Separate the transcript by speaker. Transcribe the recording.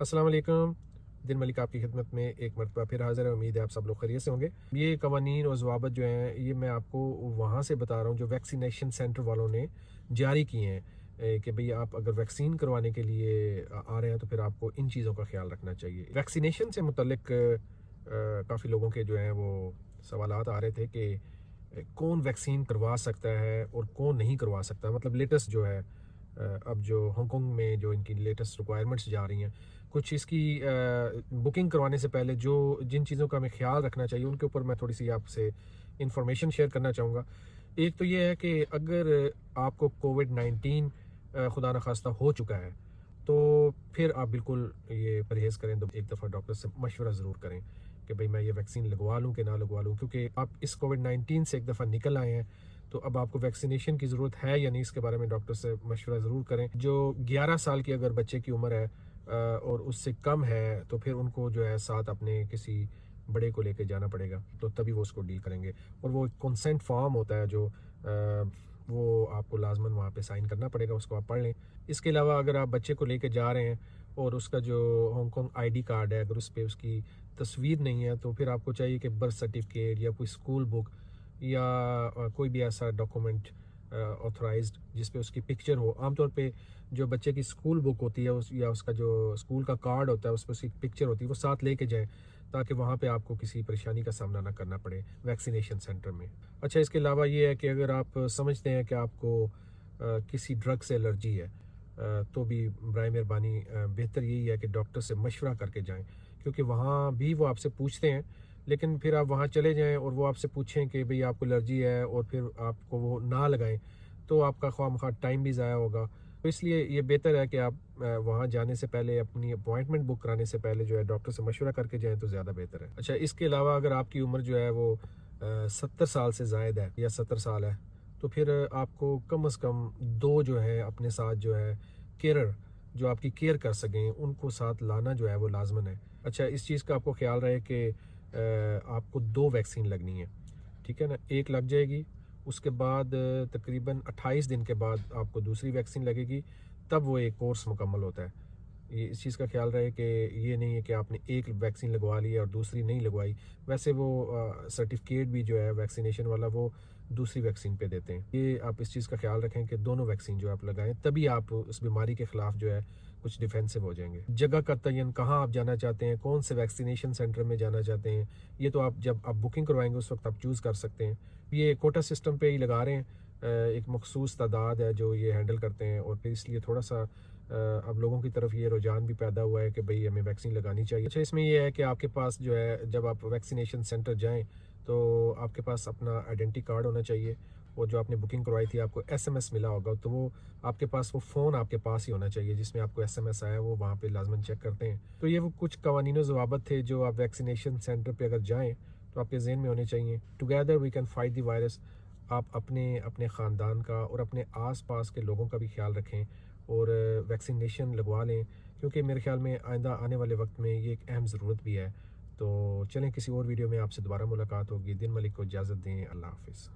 Speaker 1: अस्सलाम वालेकुम। दिन मलिक आपकी खिदमत में एक मरतबा फिर हाज़िर है। उम्मीद है आप सब लोग खैरियत से होंगे। ये कवानीन और ज़वाबत जो हैं ये मैं आपको वहाँ से बता रहा हूँ जो वैक्सीनेशन सेंटर वालों ने जारी किए हैं कि भई आप अगर वैक्सीन करवाने के लिए आ रहे हैं तो फिर आपको इन चीज़ों का ख़्याल रखना चाहिए। वैक्सीनेशन से मुतल्लिक काफ़ी लोगों के जो हैं वो सवालात आ रहे थे कि कौन वैक्सीन करवा सकता है और कौन नहीं करवा सकता। मतलब लेटेस्ट जो है अब जो हांगकॉन्ग में जो इनकी लेटेस्ट रिक्वायरमेंट्स जा रही हैं, कुछ इसकी बुकिंग करवाने से पहले जो जिन चीज़ों का हमें ख्याल रखना चाहिए उनके ऊपर मैं थोड़ी सी आपसे इंफॉर्मेशन शेयर करना चाहूँगा। एक तो ये है कि अगर आपको कोविड-19 खुदा न खास्ता हो चुका है तो फिर आप बिल्कुल ये परहेज़ करें, तो एक दफ़ा डॉक्टर से मशवरा ज़रूर करें कि भाई मैं ये वैक्सीन लगवा लूँ कि ना लगवा लूँ, क्योंकि आप इस कोविड-19 से एक दफ़ा निकल आए हैं तो अब आपको वैक्सीनेशन की ज़रूरत है या नहीं, इसके बारे में डॉक्टर से मशवरा ज़रूर करें। जो 11 साल की अगर बच्चे की उम्र है और उससे कम है तो फिर उनको जो है साथ अपने किसी बड़े को लेके जाना पड़ेगा, तो तभी वो उसको डील करेंगे। और वो कंसेंट फॉर्म होता है जो वो आपको लाजमन वहाँ पे साइन करना पड़ेगा, उसको आप पढ़ लें। इसके अलावा अगर आप बच्चे को लेके जा रहे हैं और उसका जो हांगकॉन्ग आईडी कार्ड है अगर उस पे उसकी तस्वीर नहीं है तो फिर आपको चाहिए कि बर्थ सर्टिफिकेट या कोई स्कूल बुक या कोई भी ऐसा डॉक्यूमेंट ऑथराइज्ड जिस पे उसकी पिक्चर हो। आमतौर पे जो बच्चे की स्कूल बुक होती है या उसका जो स्कूल का कार्ड होता है उस पर उसकी पिक्चर होती है, वो साथ लेके जाएं ताकि वहाँ पे आपको किसी परेशानी का सामना ना करना पड़े वैक्सीनेशन सेंटर में। अच्छा, इसके अलावा ये है कि अगर आप समझते हैं कि आपको किसी ड्रग से एलर्जी है तो भी बराए मेहरबानी बेहतर यही है कि डॉक्टर से मशवरा करके जाएं, क्योंकि वहाँ भी वो आपसे पूछते हैं। लेकिन फिर आप वहाँ चले जाएं और वो आपसे पूछें कि भई आपको एलर्जी है और फिर आपको वो ना लगाएं तो आपका ख्वामखा टाइम भी ज़ाया होगा। तो इसलिए ये बेहतर है कि आप वहाँ जाने से पहले अपनी अपॉइंटमेंट बुक कराने से पहले जो है डॉक्टर से मशवरा करके जाएँ तो ज़्यादा बेहतर है। अच्छा, इसके अलावा अगर आपकी उम्र जो है वो 70 साल से ज़ायद है या 70 साल है तो फिर आपको कम से कम 2 जो है अपने साथ जो है केयरर जो आपकी केयर कर सकें उनको साथ लाना जो है वो लाज़मन है। अच्छा, इस चीज़ का आपको ख़्याल रहे कि आपको 2 वैक्सीन लगनी है, ठीक है ना? एक लग जाएगी, उसके बाद तकरीबन 28 दिन के बाद आपको दूसरी वैक्सीन लगेगी, तब वो एक कोर्स मुकम्मल होता है। ये इस चीज़ का ख़्याल रहे कि ये नहीं है कि आपने एक वैक्सीन लगवा ली है और दूसरी नहीं लगवाई। वैसे वो सर्टिफ़िकेट भी जो है वैक्सीनेशन वाला वो दूसरी वैक्सीन पे देते हैं। ये आप इस चीज़ का ख़्याल रखें कि दोनों वैक्सीन जो आप लगाएँ तभी आप उस बीमारी के ख़िलाफ़ जो है कुछ डिफेंसिव हो जाएँगे। जगह का तयन कहाँ आप जाना चाहते हैं, कौन से वैक्सीनेशन सेंटर में जाना चाहते हैं, ये तो आप जब आप बुकिंग करवाएँगे उस वक़्त आप चूज़ कर सकते हैं। ये कोटा सिस्टम पे ही लगा रहे हैं। एक मखसूस तादाद है जो ये हैंडल करते हैं और फिर इसलिए थोड़ा-सा अब लोगों की तरफ ये रुझान भी पैदा हुआ है कि भई हमें वैक्सीन लगानी चाहिए। अच्छा, इसमें ये है कि आपके पास जो है जब आप वैक्सीनेशन सेंटर जाएँ तो आपके पास अपना आइडेंटिटी कार्ड होना चाहिए और जो आपने बुकिंग करवाई थी आपको एसएमएस मिला होगा तो वो आपके पास वो फ़ोन आपके पास ही होना चाहिए जिसमें आपको एसएमएस आया, वो वहाँ पे लाज़मन चेक करते हैं। तो ये वो कुछ कवानीन व ज़वाबित थे जो आप वैक्सीनेशन सेंटर पे अगर जाएँ तो आपके ज़हन में होने चाहिए। Together we can fight the virus. आप अपने ख़ानदान का और अपने आस-पास के लोगों का भी ख़्याल रखें और वैक्सीनेशन लगवा लें, क्योंकि मेरे ख़्याल में आइंदा आने वाले वक्त में ये एक अहम ज़रूरत भी है। तो चलें, किसी और वीडियो में आपसे दोबारा मुलाकात होगी। दिन मलिक को इजाज़त दें। अल्लाह हाफ़िज़।